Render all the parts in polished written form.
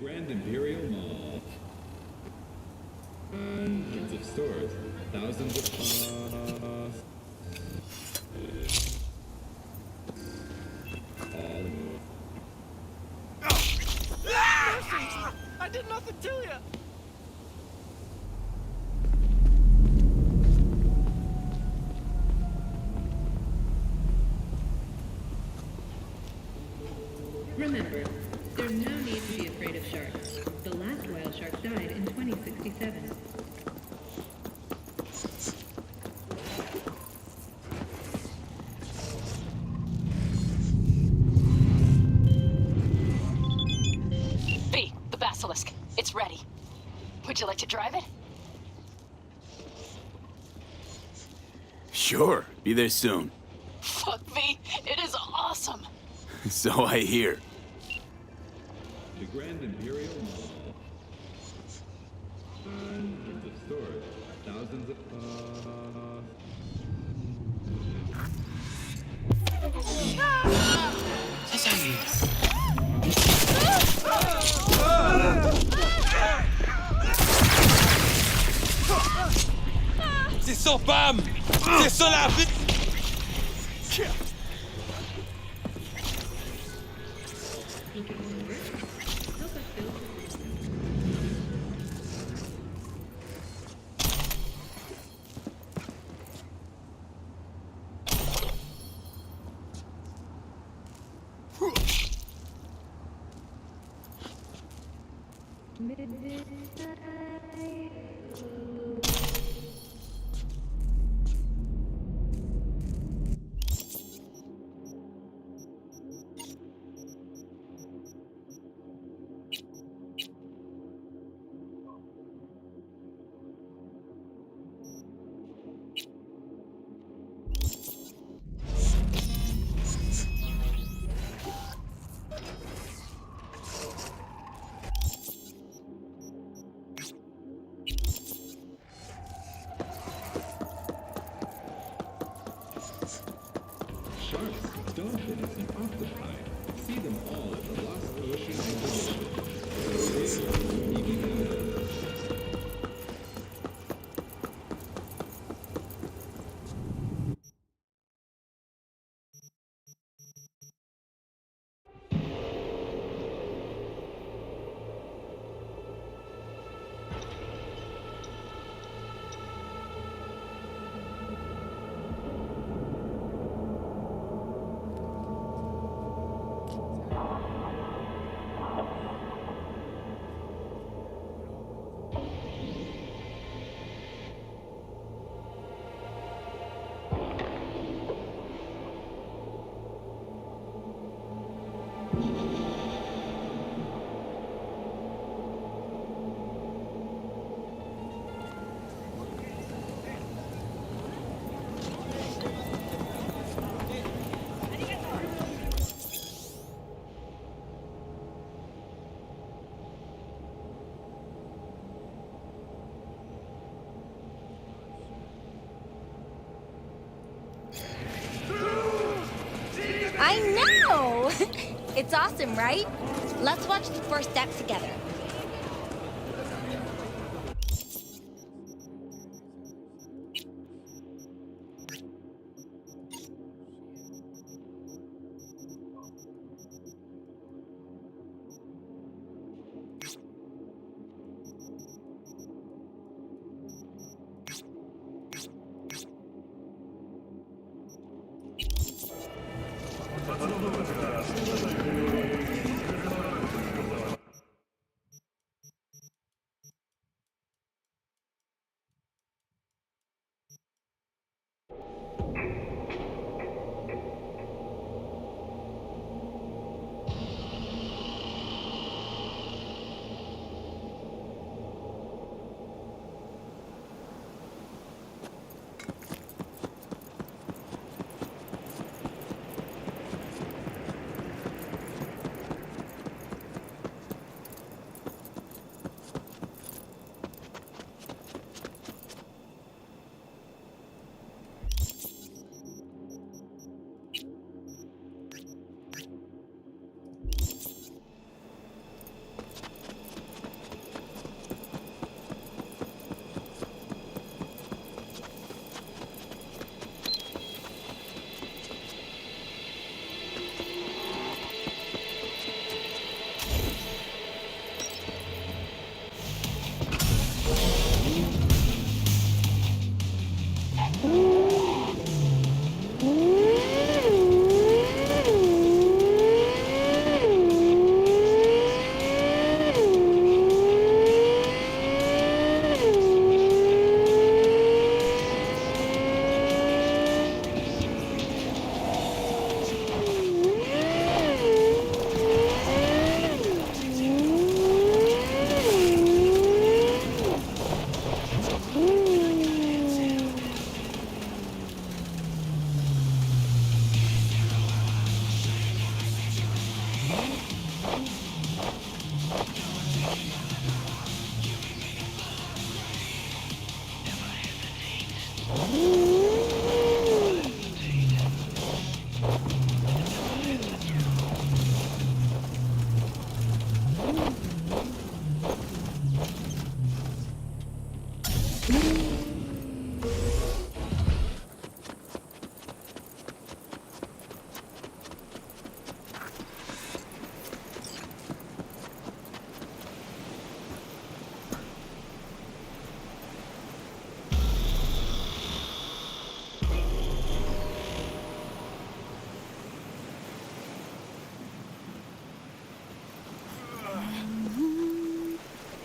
Grand Imperial Mall. Hundreds of stores, thousands of I did nothing to you! Remember, there's no need to be afraid of sharks. The last whale shark died in 2067. V, the basilisk. It's ready. Would you like to drive it? Sure, be there soon. Fuck, V, it is awesome! So I hear. the Grand Imperial Mall. Hundreds of stores, thousands of C'est son femme! C'est ça la vie! sharks, dolphins, and octopi. See them all at the Lost Ocean Exhibition. I know! It's awesome, right? Let's watch the first step together.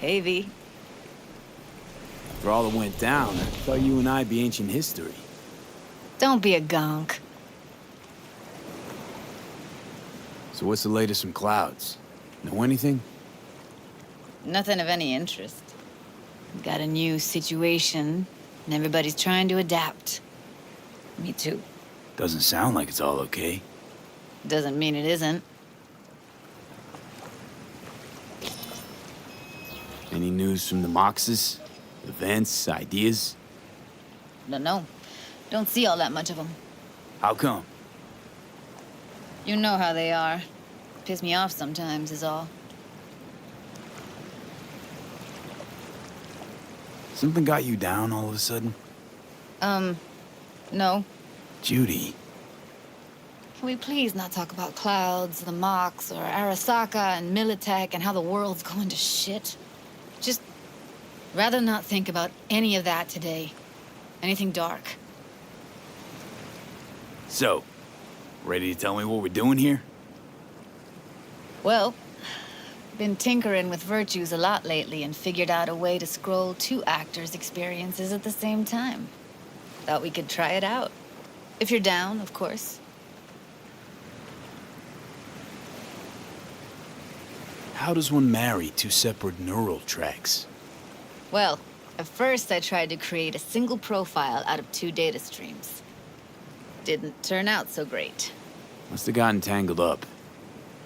Hey, V. After all that went down, I thought you and I'd be ancient history. Don't be a gonk. So what's the latest from Clouds? Know anything? Nothing of any interest. Got a new situation, and everybody's trying to adapt. Me too. Doesn't sound like it's all okay. Doesn't mean it isn't. Any news from the Moxes? Events, ideas? No. Don't see all that much of them. How come? You know how they are. Piss me off sometimes is all. Something got you down all of a sudden? No. Judy. Can we please not talk about Clouds, the Mox, or Arasaka and Militech and how the world's going to shit? Just rather not think about any of that today. Anything dark. So, ready to tell me what we're doing here? Well, been tinkering with virtues a lot lately and figured out a way to scroll 2 actors' experiences at the same time. Thought we could try it out. If you're down, of course. How does one marry 2 separate neural tracks? Well, at first I tried to create a single profile out of 2 data streams. Didn't turn out so great. Must have gotten tangled up.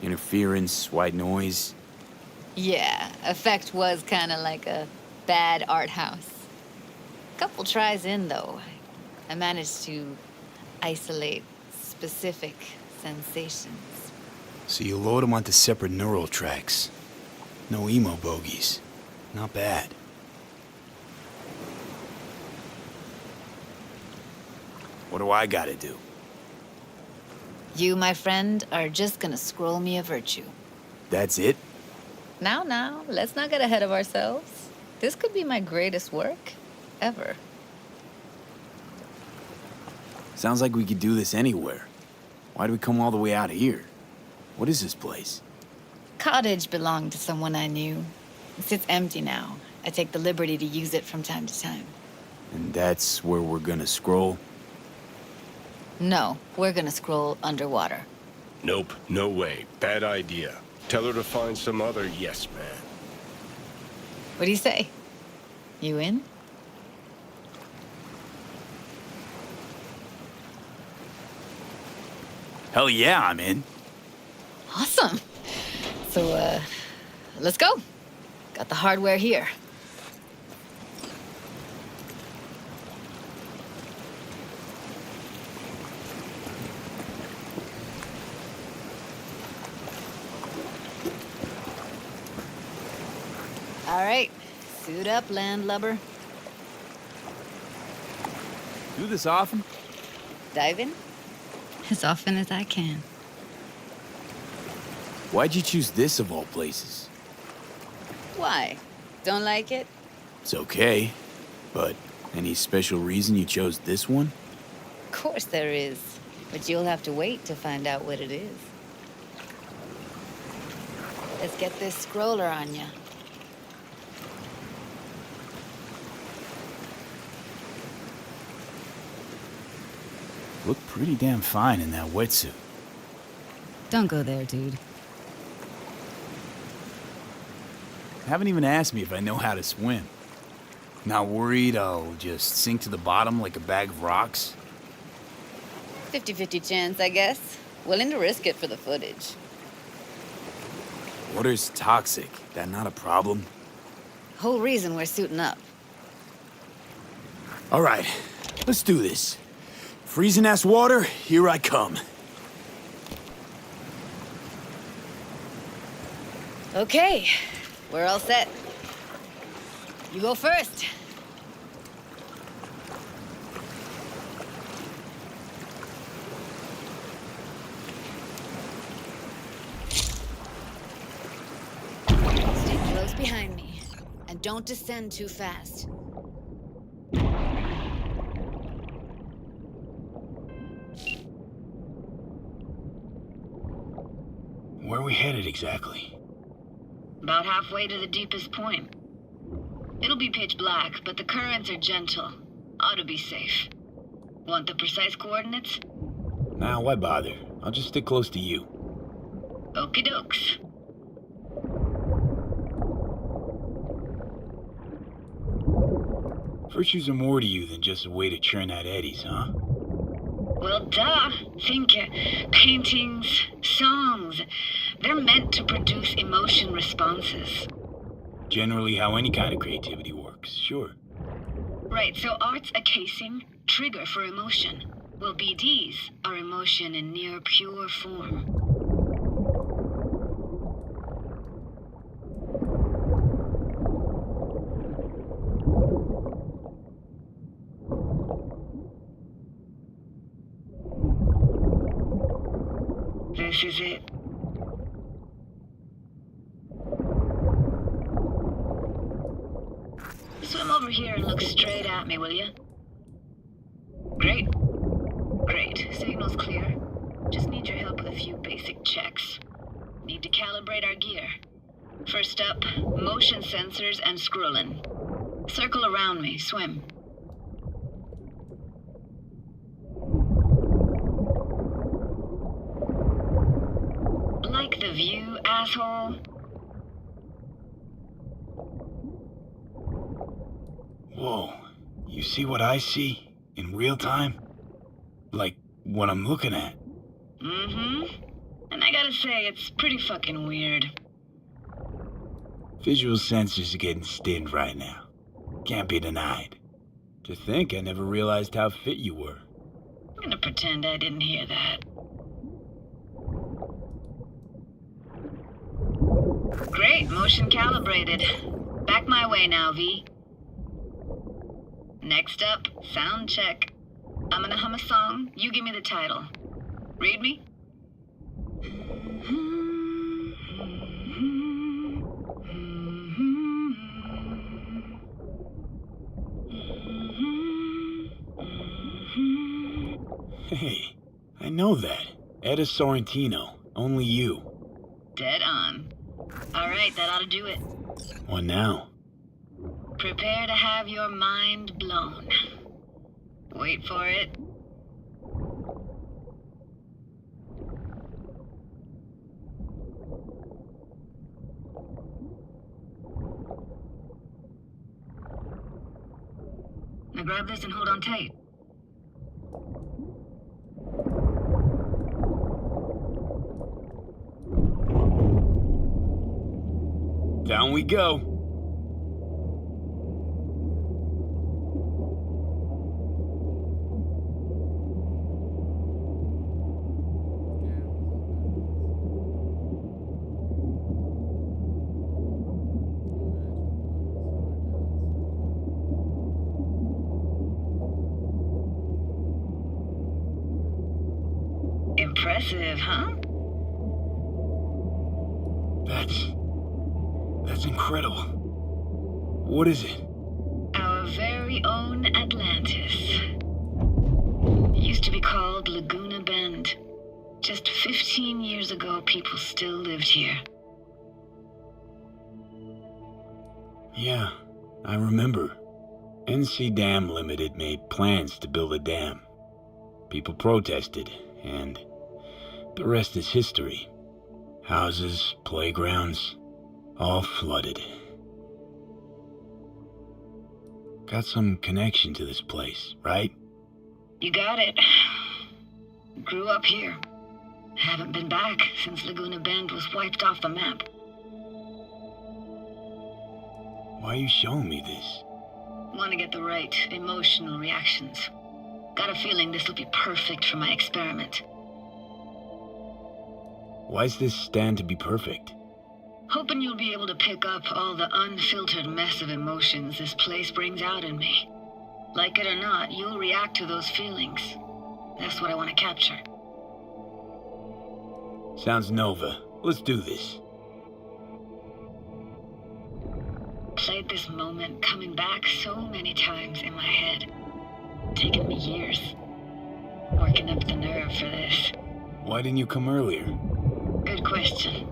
Interference, white noise. Yeah, effect was kind of like a bad art house. Couple tries in, though, I managed to isolate specific sensations. So you load them onto separate neural tracks. No emo bogies. Not bad. What do I gotta do? You, my friend, are just gonna scroll me a virtue. That's it? Now, let's not get ahead of ourselves. This could be my greatest work ever. Sounds like we could do this anywhere. Why do we come all the way out here? What is this place? Cottage belonged to someone I knew. It sits empty now. I take the liberty to use it from time to time. And that's where we're gonna scroll? No, we're gonna scroll underwater. Nope, no way. Bad idea. Tell her to find some other yes man. What do you say? You in? Hell yeah, I'm in. Awesome. So, let's go. Got the hardware here. All right, suit up, landlubber. Do this often? Dive in? As often as I can. Why'd you choose this of all places? Why? Don't like it? It's okay, but any special reason you chose this one? Of course there is. But you'll have to wait to find out what it is. Let's get this scroller on ya. Look pretty damn fine in that wetsuit. Don't go there, dude. Haven't even asked me if I know how to swim. Not worried I'll just sink to the bottom like a bag of rocks? 50-50 chance, I guess. Willing to risk it for the footage. Water's toxic. That not a problem? Whole reason we're suiting up. All right, let's do this. Freezing-ass water, here I come. Okay, we're all set. You go first. Stay close behind me, and don't descend too fast. Where are we headed exactly? About halfway to the deepest point. It'll be pitch black, but the currents are gentle. Ought to be safe. Want the precise coordinates? Nah, why bother? I'll just stick close to you. Okie dokes. Virtues are more to you than just a way to churn out eddies, huh? Well, duh. Think paintings, songs. They're meant to produce emotion responses. Generally how any kind of creativity works, sure. Right, so art's a casing, trigger for emotion. Well, BDs are emotion in near pure form. This is it. Swim over here and look straight at me, will you? Great. Great. Signal's clear. Just need your help with a few basic checks. Need to calibrate our gear. First up, motion sensors and scrolling. Circle around me. Swim. Like the view, asshole? Whoa, you see what I see? In real time? Like, what I'm looking at? Mm-hmm. And I gotta say, it's pretty fucking weird. Visual sensors are getting stinned right now. Can't be denied. To think I never realized how fit you were. I'm gonna pretend I didn't hear that. Great, motion calibrated. Back my way now, V. Next up, sound check. I'm gonna hum a song, you give me the title. Read me? Hey, I know that. Etta Sorrentino, only you. Dead on. Alright, that ought to do it. What now? Prepare to have your mind blown. Wait for it. Now grab this and hold on tight. Down we go. Impressive, huh? That's incredible. What is it? Our very own Atlantis. Used to be called Laguna Bend. Just 15 years ago, people still lived here. Yeah, I remember. NC Dam Limited made plans to build a dam. People protested, and the rest is history. Houses, playgrounds, all flooded. Got some connection to this place, right? You got it. Grew up here. Haven't been back since Laguna Bend was wiped off the map. Why are you showing me this? Want to get the right emotional reactions. Got a feeling this will be perfect for my experiment. Why's this stand to be perfect? Hoping you'll be able to pick up all the unfiltered mess of emotions this place brings out in me. Like it or not, you'll react to those feelings. That's what I want to capture. Sounds Nova. Let's do this. Played this moment coming back so many times in my head. Taken me years. Working up the nerve for this. Why didn't you come earlier? Good question.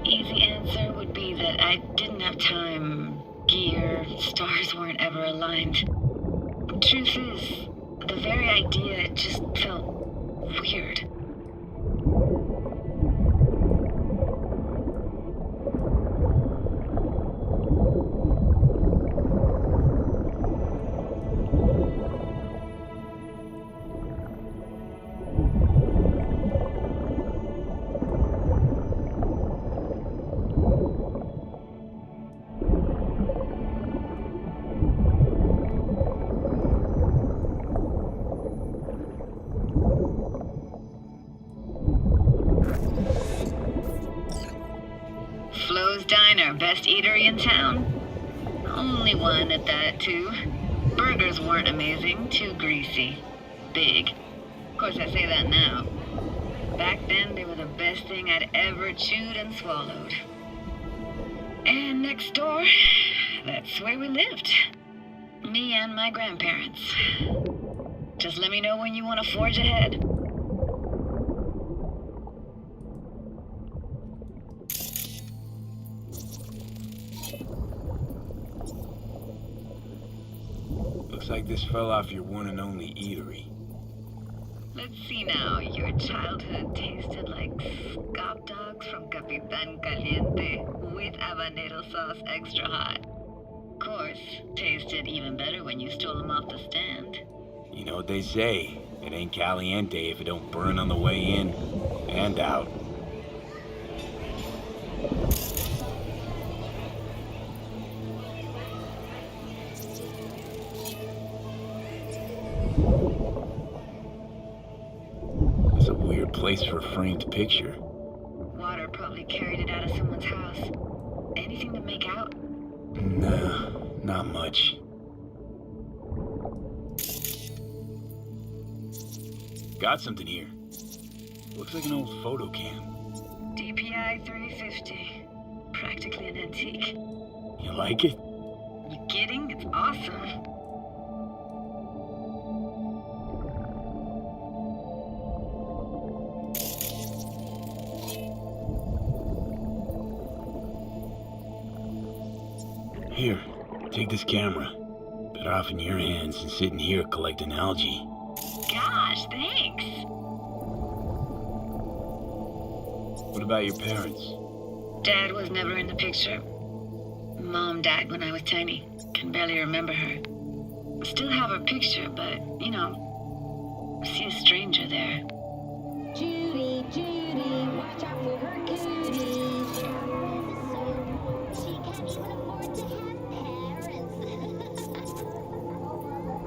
Easy answer would be that I didn't have time gear, stars weren't ever aligned. Truth is, the very idea, it just felt weird. Flo's Diner, best eatery in town. Only one at that, too. Burgers weren't amazing, too greasy. Big. Of course, I say that now. Back then, they were the best thing I'd ever chewed and swallowed. And next door, that's where we lived. Me and my grandparents. Just let me know when you want to forge ahead. Looks like this fell off your one and only eatery. Let's see now. Your childhood tasted like scop dogs from Capitan Caliente with habanero sauce extra hot. Of course, tasted even better when you stole them off the stand. You know what they say, it ain't caliente if it don't burn on the way in and out. That's a weird place for a framed picture. Water probably carried it out of someone's house. Anything to make out? Nah, not much. Got something here. Looks like an old photo cam. DPI 350. Practically an antique. You like it? You kidding? It's awesome. Here, take this camera. Better off in your hands than sitting here collecting algae. Gosh, thanks. What about your parents? Dad was never in the picture. Mom died when I was tiny. Can barely remember her. Still have her picture, but, you know, I see a stranger there. Judy, Judy, watch out for her cooties. She can't even afford to have parents.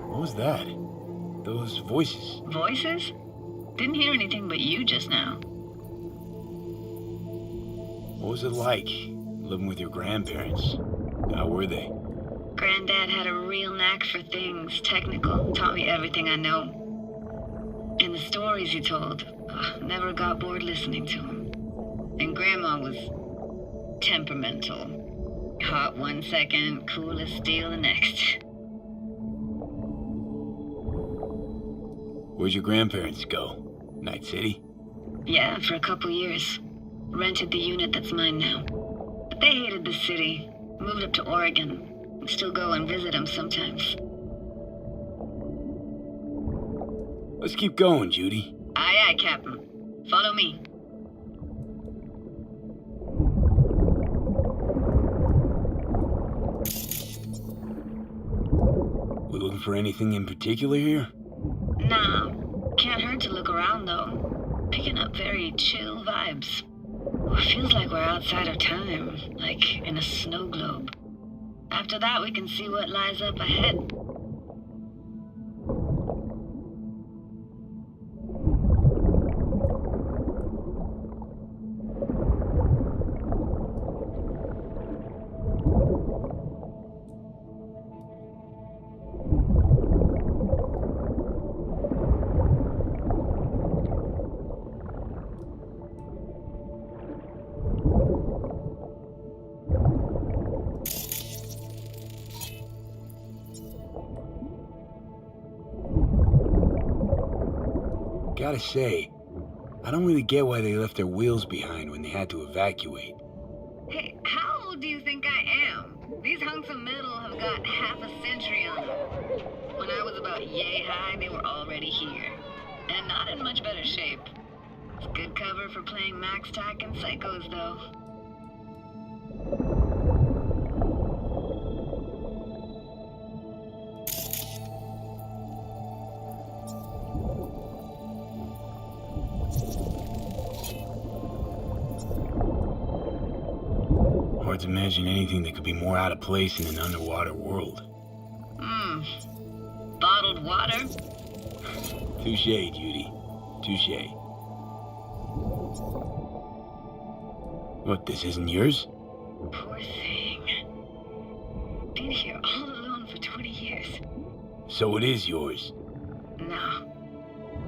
What was that? Those voices. Voices? Didn't hear anything but you just now. What was it like, living with your grandparents? How were they? Granddad had a real knack for things technical. Taught me everything I know. And the stories he told, never got bored listening to him. And Grandma was temperamental. Hot one second, cool as steel the next. Where'd your grandparents go? Night City? Yeah, for a couple years. Rented the unit that's mine now. But they hated the city. Moved up to Oregon. Still go and visit them sometimes. Let's keep going, Judy. Aye, aye, Captain. Follow me. We looking for anything in particular here? Nah, can't hurt to look around though. Picking up very chill vibes. Feels like we're outside of time, like in a snow globe. After that, we can see what lies up ahead. Gotta say, I don't really get why they left their wheels behind when they had to evacuate. Hey, how old do you think I am? These hunks of metal have got half a century on them. When I was about yay high, they were already here. And not in much better shape. It's good cover for playing Max Tack and Psychos, though. Hard to imagine anything that could be more out of place in an underwater world. Bottled water? Touche, Judy. Touche. What, this isn't yours? Poor thing. Been here all alone for 20 years. So it is yours. No.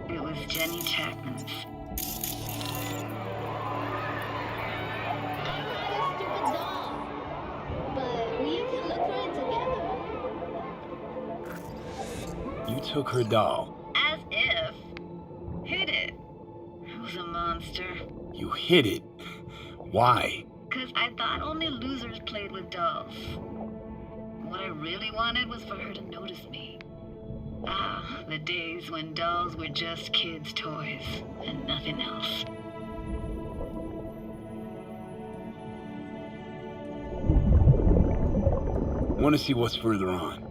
It was Jenny Chapman's. You took her doll. As if. Hid it. I was a monster. You hid it. Why? 'Cause I thought only losers played with dolls. What I really wanted was for her to notice me. Ah, the days when dolls were just kids' toys and nothing else. Want to see what's further on?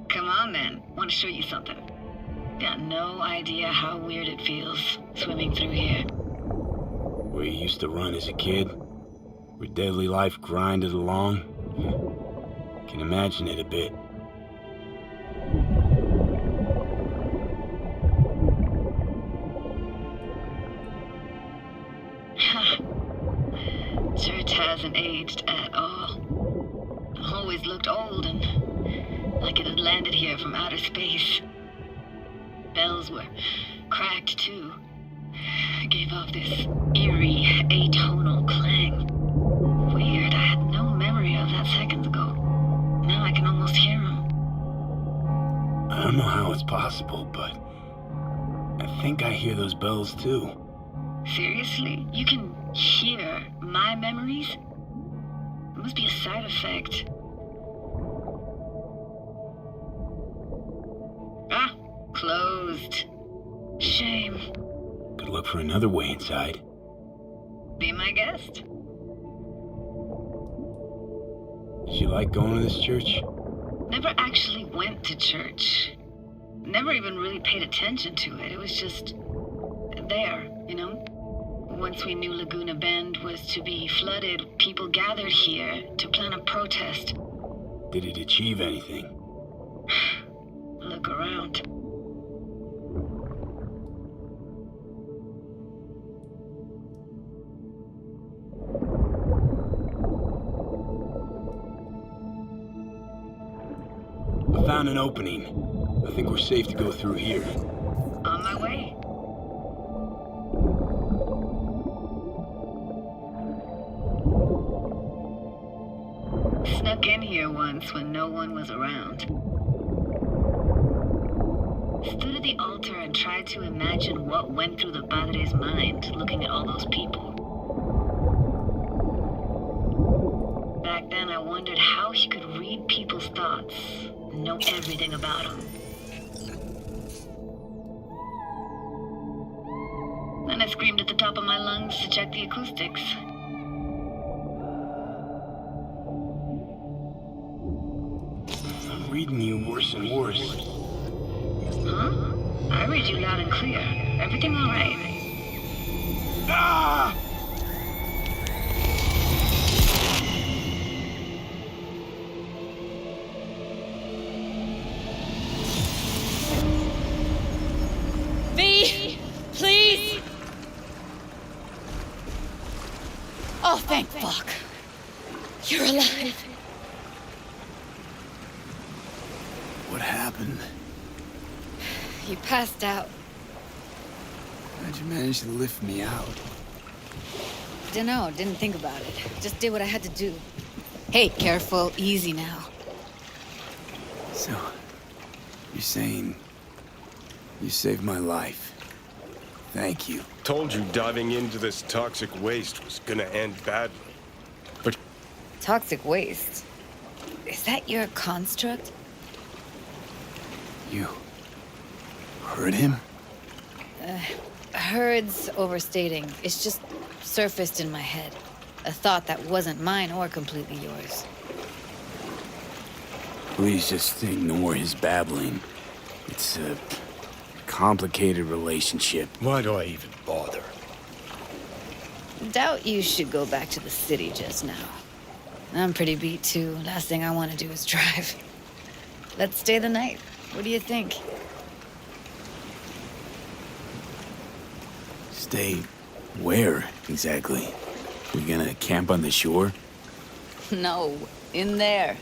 Come on then, want to show you something. Got no idea how weird it feels swimming through here. Where you used to run as a kid? Where daily life grinded along? Can imagine it a bit. Church hasn't aged at all. Always looked old and like it had landed here from outer space. Bells were cracked too. Gave off this eerie, atonal clang. Weird, I had no memory of that seconds ago. Now I can almost hear them. I don't know how it's possible, but I think I hear those bells too. Seriously? You can hear my memories? It must be a side effect. Ah, closed. Shame. Could look for another way inside. Be my guest. Did you like going to this church? Never actually went to church. Never even really paid attention to it. It was just there, you know? Once we knew Laguna Bend was to be flooded, people gathered here to plan a protest. Did it achieve anything? Look around. I found an opening. I think we're safe to go through here. On my way. Snuck in here once when no one was around. Stood at the altar and tried to imagine what went through the padre's mind looking at all those people. Back then I wondered how he could read people's thoughts, know everything about them. Then I screamed at the top of my lungs to check the acoustics. I'm reading you worse and worse. Huh? I read you loud and clear. Everything all right? Ah! V, please. Oh, thank fuck. You're alive. What happened? You passed out. How'd you manage to lift me out? Dunno, didn't think about it. Just did what I had to do. Hey, careful, easy now. So, you're saying you saved my life. Thank you. Told you diving into this toxic waste was gonna end badly. But Toxic waste. Is that your construct? You heard him? Heard's overstating. It's just surfaced in my head. A thought that wasn't mine or completely yours. Please just ignore his babbling. It's a complicated relationship. Why do I even bother? Doubt you should go back to the city just now. I'm pretty beat too. Last thing I want to do is drive. Let's stay the night. What do you think? Stay where, exactly? We gonna camp on the shore? No, in there.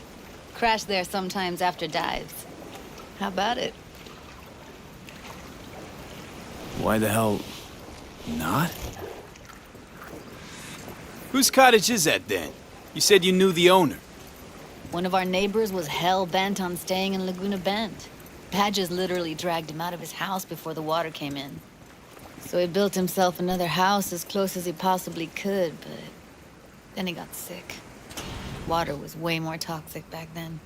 Crash there sometimes after dives. How about it? Why the hell not? Whose cottage is that then? You said you knew the owner. One of our neighbors was hell-bent on staying in Laguna Bend. Badges literally dragged him out of his house before the water came in. So he built himself another house as close as he possibly could, but then he got sick. Water was way more toxic back then.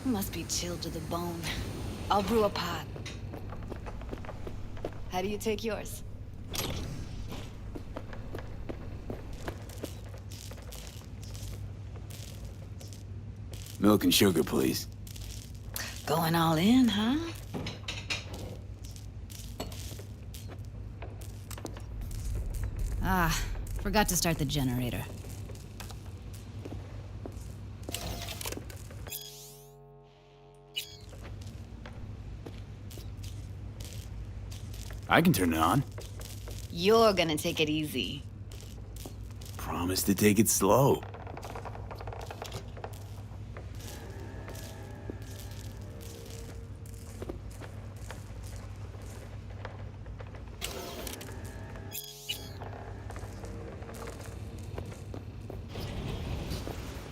Must be chilled to the bone. I'll brew a pot. How do you take yours? Milk and sugar, please. Going all in, huh? Ah, forgot to start the generator. I can turn it on. You're gonna take it easy. Promise to take it slow.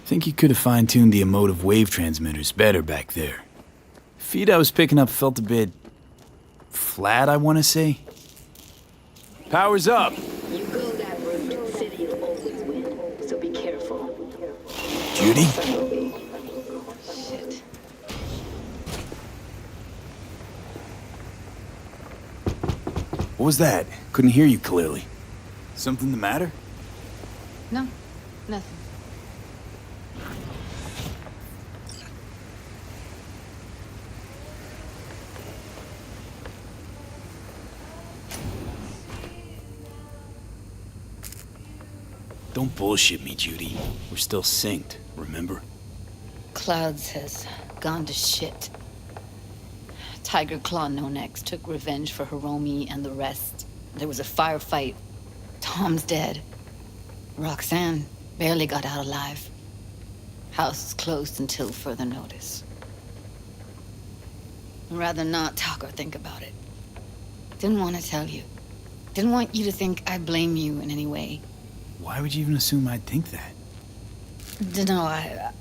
Think you could have fine-tuned the emotive wave transmitters better back there. Feed I was picking up felt a bit flat, I want to say. Power's up. You go that route, city will always win, so be careful. Judy? Shit. What was that? Couldn't hear you clearly. Something the matter? No, nothing. Don't bullshit me, Judy. We're still synced, remember? Clouds has gone to shit. Tiger Claw No Necks took revenge for Hiromi and the rest. There was a firefight. Tom's dead. Roxanne barely got out alive. House is closed until further notice. I'd rather not talk or think about it. Didn't want to tell you. Didn't want you to think I blame you in any way. Why would you even assume I'd think that? Dunno,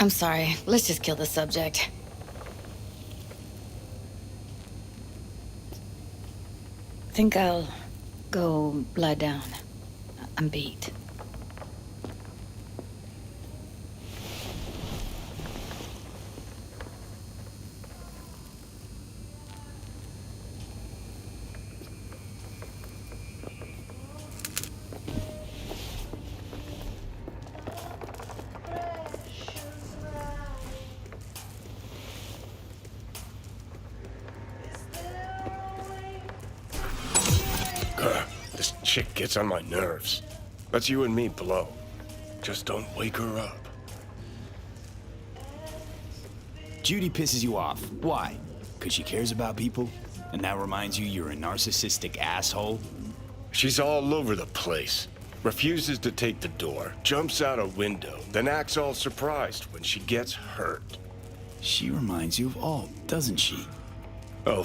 I'm sorry. Let's just kill the subject. Think I'll go lie down. I'm beat. This chick gets on my nerves. That's you and me below. Just don't wake her up. Judy pisses you off. Why? Because she cares about people? And that reminds you you're a narcissistic asshole? She's all over the place. Refuses to take the door, jumps out a window, then acts all surprised when she gets hurt. She reminds you of Alt, doesn't she? Oh,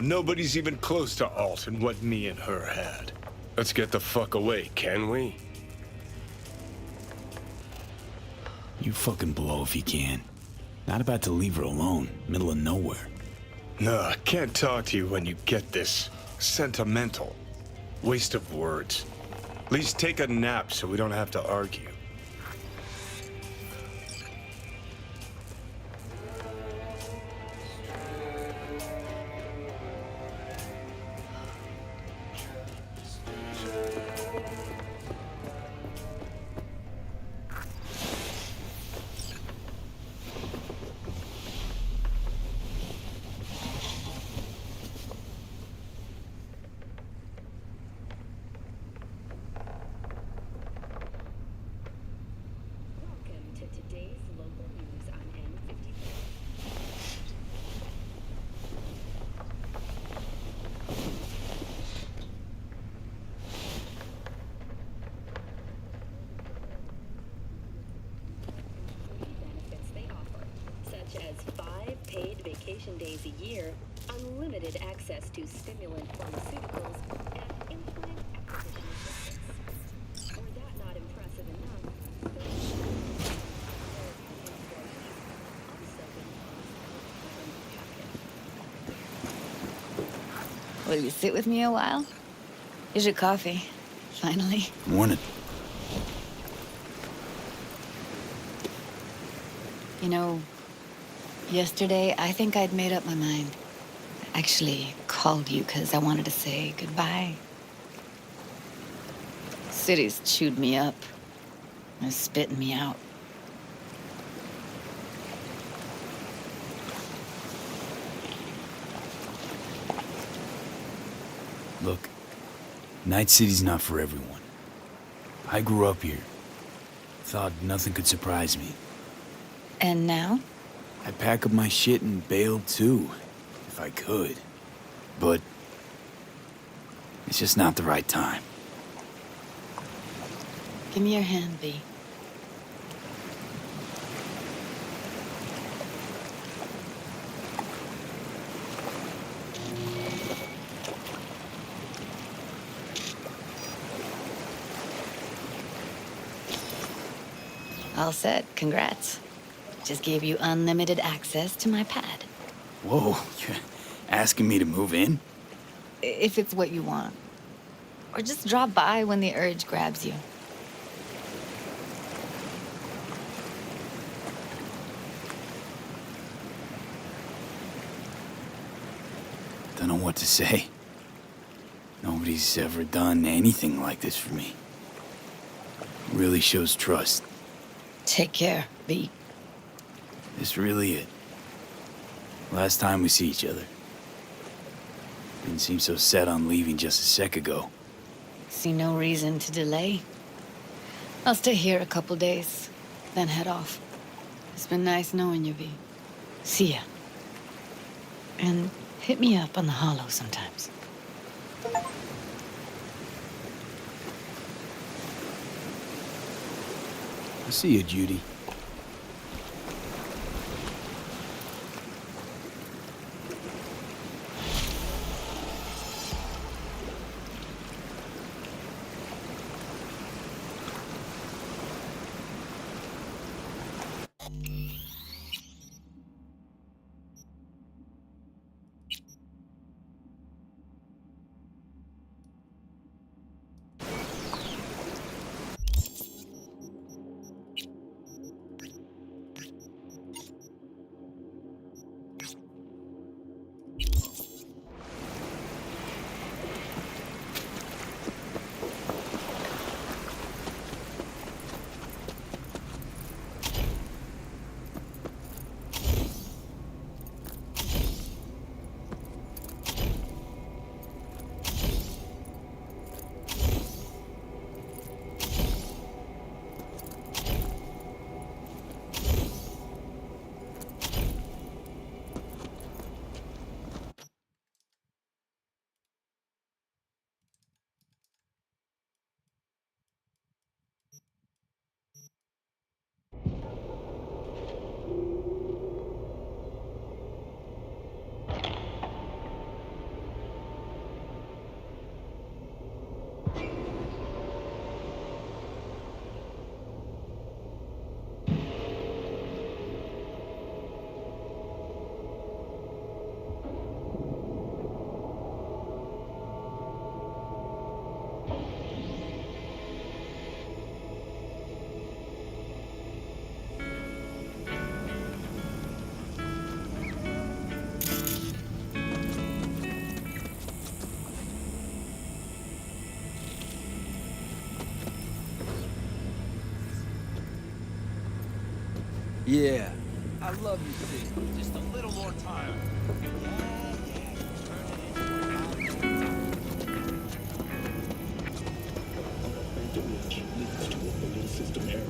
nobody's even close to Alt and what me and her had. Let's get the fuck away, can we? You fucking blow if you can. Not about to leave her alone, middle of nowhere. No, I can't talk to you when you get this sentimental. Waste of words. At least take a nap so we don't have to argue. Welcome to today's local news on N54. Benefits they offer, such as 5 paid vacation days a year, unlimited access to stimulant pharmaceuticals, and implant acquisition assistance. Were that not impressive enough, Will you sit with me a while? Here's your coffee. Finally. Morning. You know, yesterday I think I'd made up my mind. I actually called you because I wanted to say goodbye. City's chewed me up. They're spitting me out. Look, Night City's not for everyone. I grew up here. Thought nothing could surprise me. And now? I'd pack up my shit and bail too, if I could. But it's just not the right time. Give me your hand, B. All set. Congrats. Just gave you unlimited access to my pad. Whoa, you're asking me to move in? If it's what you want. Or just drop by when the urge grabs you. Don't know what to say. Nobody's ever done anything like this for me. Really shows trust. Take care, B. This really it. Last time we see each other. Didn't seem so set on leaving just a sec ago. See no reason to delay. I'll stay here a couple days, then head off. It's been nice knowing you, V. See ya. And hit me up on the holo sometimes. I'll see you, Judy. Yeah. I love you, C. Just a little more time. Leads to a belief system error.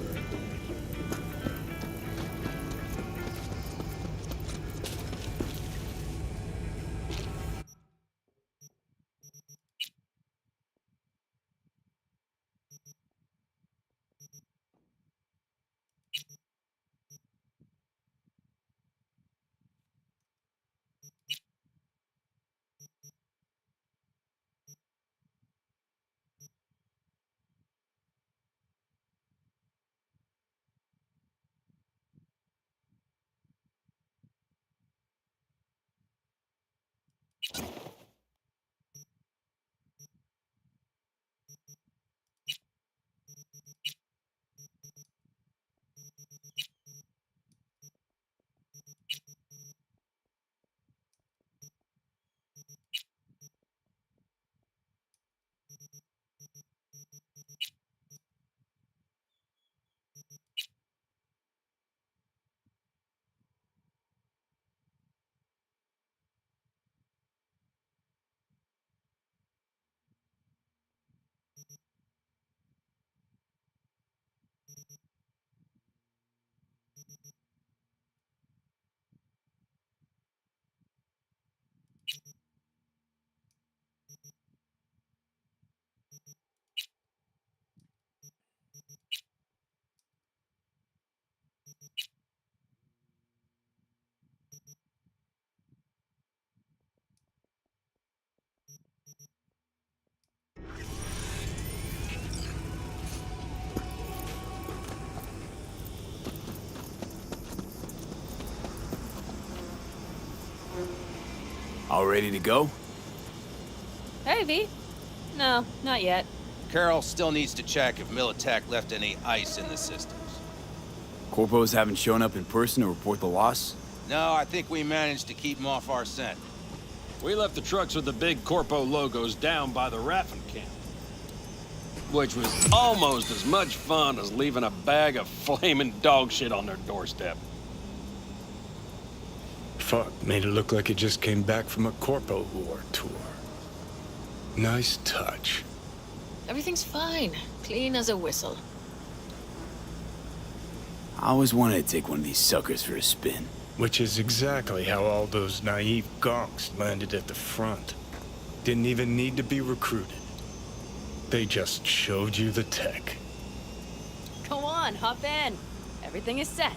All ready to go? Hey, V. No, not yet. Carol still needs to check if Militech left any ice in the systems. Corpos haven't shown up in person to report the loss? No, I think we managed to keep them off our scent. We left the trucks with the big Corpo logos down by the Raffin camp. Which was almost as much fun as leaving a bag of flaming dog shit on their doorstep. Fuck, made it look like it just came back from a Corpo War tour. Nice touch. Everything's fine. Clean as a whistle. I always wanted to take one of these suckers for a spin. Which is exactly how all those naive gonks landed at the front. Didn't even need to be recruited. They just showed you the tech. Go on, hop in. Everything is set.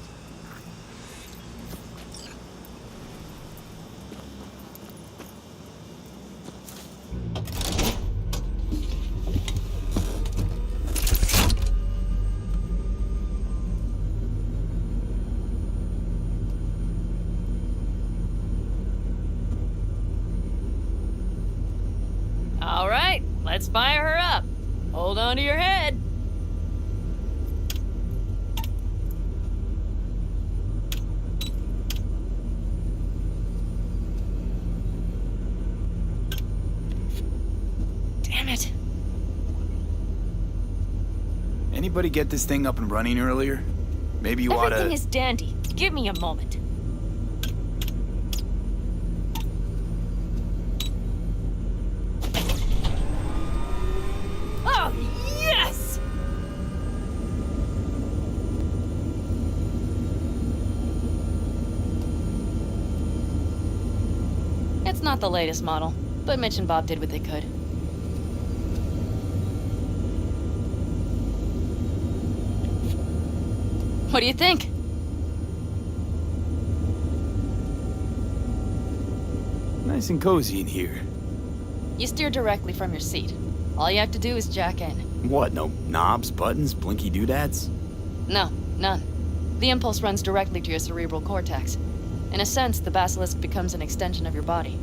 All right, let's fire her up. Hold on to your head. Damn it. Anybody get this thing up and running earlier? Maybe you oughta... Everything is dandy. Give me a moment. Oh, yes! It's not the latest model, but Mitch and Bob did what they could. What do you think? Nice and cozy in here. You steer directly from your seat. All you have to do is jack in. What, no knobs, buttons, blinky doodads? No, none. The impulse runs directly to your cerebral cortex. In a sense, the basilisk becomes an extension of your body.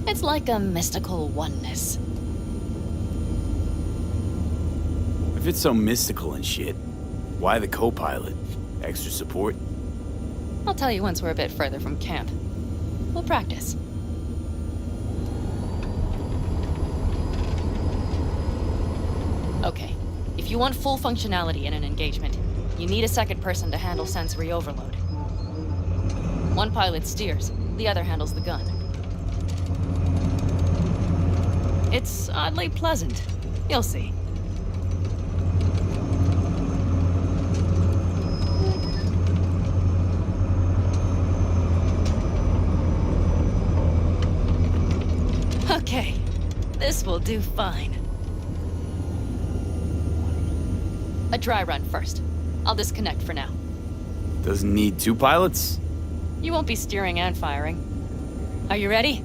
It's like a mystical oneness. If it's so mystical and shit, why the co-pilot? Extra support? I'll tell you once we're a bit further from camp. We'll practice. Okay, if you want full functionality in an engagement, You need a second person to handle sensory overload. One pilot steers, the other handles the gun. It's oddly pleasant. You'll see. Okay, this will do fine. A dry run first. I'll disconnect for now. Doesn't need two pilots? You won't be steering and firing. Are you ready?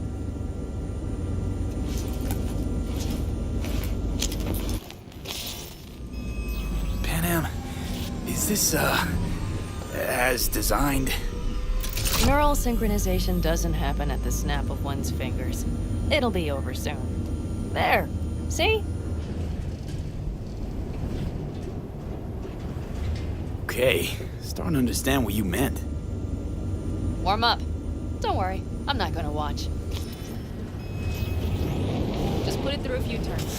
Panam, is this, as designed? Neural synchronization doesn't happen at the snap of one's fingers. It'll be over soon. There. See? Okay, starting to understand what you meant. Warm up. Don't worry, I'm not gonna watch. Just put it through a few turns.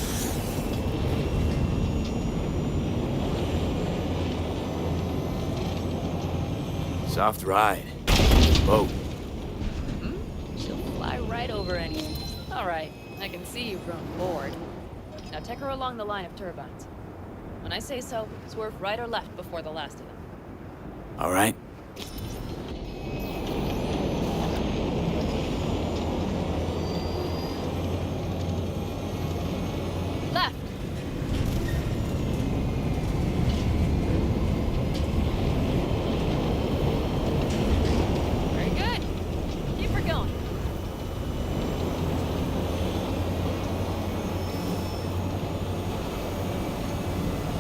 Soft ride. Boat. She'll fly right over anything. All right, I can see you've grown bored. Now take her along the line of turbines. When I say so, swerve right or left before the last of them. All right. Left. Very good. Keep her going.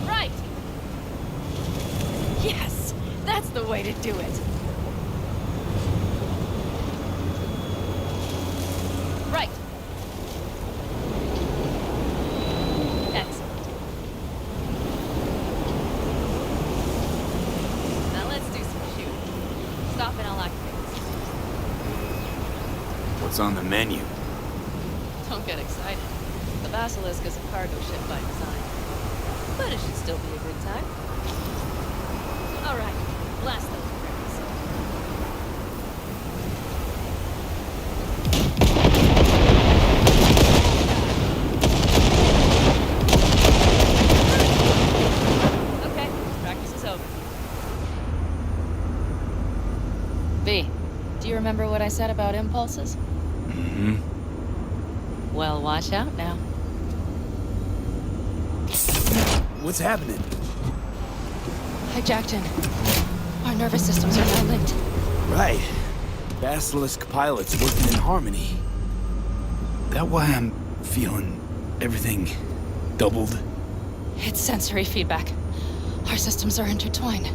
Right. Yes, that's the way to do it. Right. Excellent. Now let's do some shooting. Stop and I'll activate this. What's on the menu? Don't get excited. The Basilisk is a cargo ship by design. But it should still be a good time. All right, blast those bricks. Okay, practice is over. V, do you remember what I said about impulses? Mm-hmm. Well, watch out now. What's happening? Hijacked in. Our nervous systems are now linked. Right. Basilisk pilots working in harmony. That why I'm feeling everything doubled? It's sensory feedback. Our systems are intertwined.